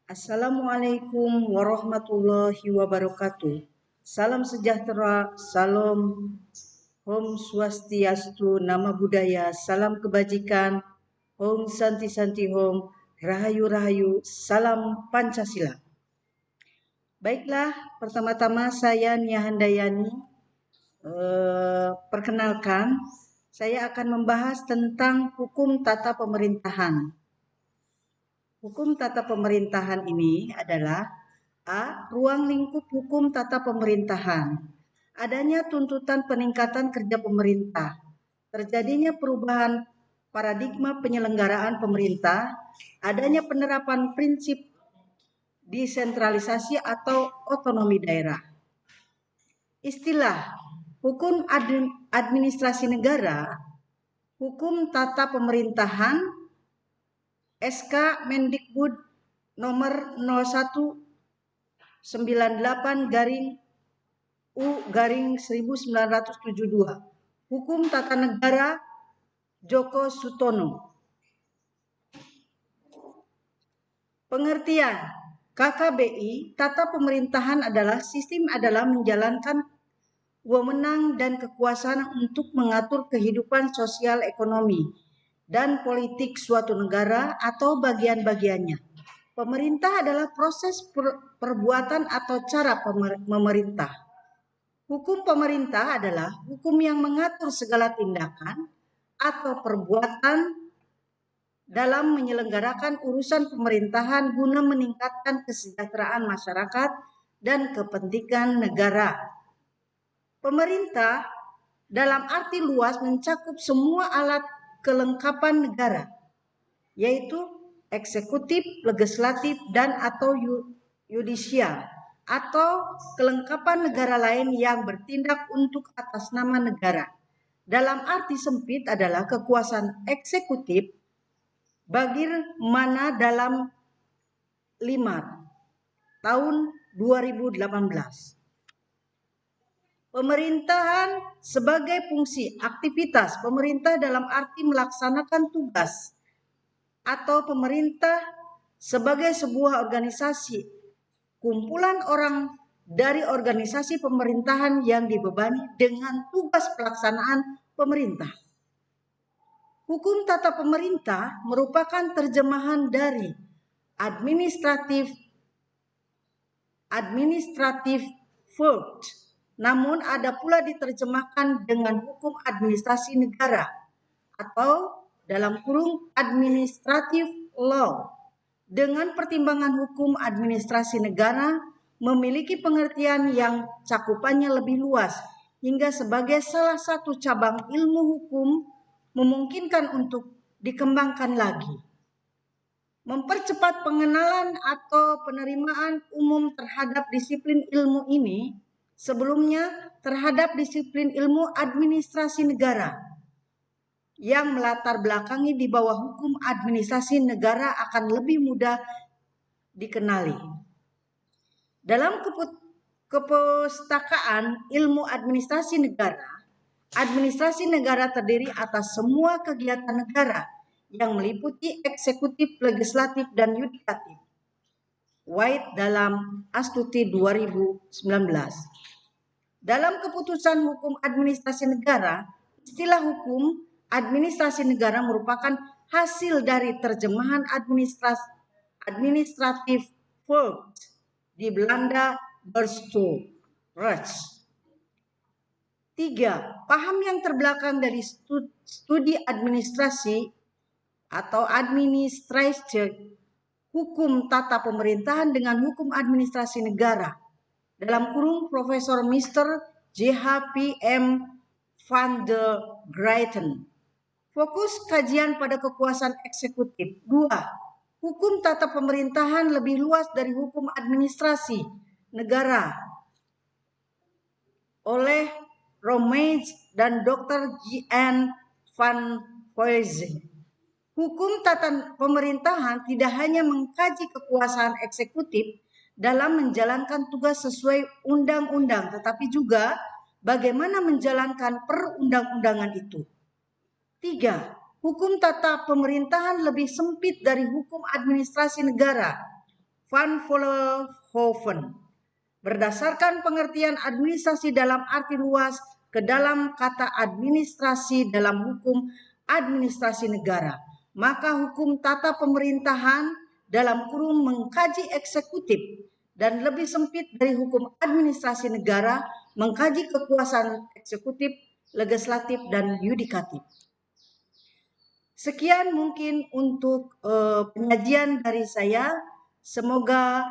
Assalamualaikum warahmatullahi wabarakatuh. Salam sejahtera, salam Om Swastiastu, Nama Budaya, salam kebajikan, Om Santi Santi Om, Rahayu Rahayu, salam Pancasila. Baiklah, pertama-tama saya Nia Handayani. Perkenalkan, saya akan membahas tentang hukum tata pemerintahan. Hukum tata pemerintahan ini adalah ruang lingkup hukum tata pemerintahan. Adanya tuntutan peningkatan kerja pemerintah. Terjadinya perubahan paradigma penyelenggaraan pemerintah. Adanya penerapan prinsip desentralisasi atau otonomi daerah. Istilah hukum administrasi negara, hukum tata pemerintahan, SK Mendikbud nomor 0198-U-1972, Hukum Tata Negara Djoko Sutono. Pengertian KKBI, tata pemerintahan adalah sistem adalah menjalankan wewenang dan kekuasaan untuk mengatur kehidupan sosial ekonomi dan politik suatu negara atau bagian-bagiannya. Pemerintah adalah proses perbuatan atau cara memerintah. Hukum pemerintah adalah hukum yang mengatur segala tindakan atau perbuatan dalam menyelenggarakan urusan pemerintahan guna meningkatkan kesejahteraan masyarakat dan kepentingan negara. Pemerintah dalam arti luas mencakup semua alat kelengkapan negara, yaitu eksekutif, legislatif, dan atau yudisial, atau kelengkapan negara lain yang bertindak untuk atas nama negara. Dalam arti sempit adalah kekuasaan eksekutif bagaimana dalam 5 tahun 2018. Pemerintahan sebagai fungsi aktivitas pemerintah dalam arti melaksanakan tugas atau pemerintah sebagai sebuah organisasi, kumpulan orang dari organisasi pemerintahan yang dibebani dengan tugas pelaksanaan pemerintah. Hukum tata pemerintah merupakan terjemahan dari administratif verb, namun ada pula diterjemahkan dengan hukum administrasi negara atau dalam kurung administrative law. Dengan pertimbangan hukum administrasi negara memiliki pengertian yang cakupannya lebih luas hingga sebagai salah satu cabang ilmu hukum memungkinkan untuk dikembangkan lagi. Mempercepat pengenalan atau penerimaan umum terhadap disiplin ilmu ini sebelumnya terhadap disiplin ilmu administrasi negara yang melatar belakangi di bawah hukum administrasi negara akan lebih mudah dikenali. Dalam kepustakaan ilmu administrasi negara terdiri atas semua kegiatan negara yang meliputi eksekutif, legislatif, dan yudikatif. White dalam Astuti 2019. Dalam keputusan hukum administrasi negara, istilah hukum administrasi negara merupakan hasil dari terjemahan administratif verb di Belanda berstu. 3. Paham yang terbelakang dari studi administrasi atau administration hukum tata pemerintahan dengan hukum administrasi negara dalam kurung Profesor Mr. JHPM van der Gruyten. Fokus kajian pada kekuasaan eksekutif. 2. Hukum tata pemerintahan lebih luas dari hukum administrasi negara oleh Romage dan Dr. G.N. van Huysen. Hukum tata pemerintahan tidak hanya mengkaji kekuasaan eksekutif dalam menjalankan tugas sesuai undang-undang, tetapi juga bagaimana menjalankan perundang-undangan itu. 3. Hukum tata pemerintahan lebih sempit dari hukum administrasi negara. van Vollenhoven. Berdasarkan pengertian administrasi dalam arti luas ke dalam kata administrasi dalam hukum administrasi negara, maka hukum tata pemerintahan dalam kurung mengkaji eksekutif dan lebih sempit dari hukum administrasi negara mengkaji kekuasaan eksekutif, legislatif, dan yudikatif. Sekian mungkin untuk penyajian dari saya. Semoga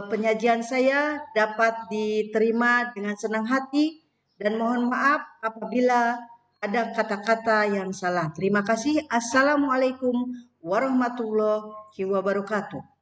penyajian saya dapat diterima dengan senang hati dan mohon maaf apabila ada kata-kata yang salah. Terima kasih. Assalamualaikum warahmatullahi wabarakatuh.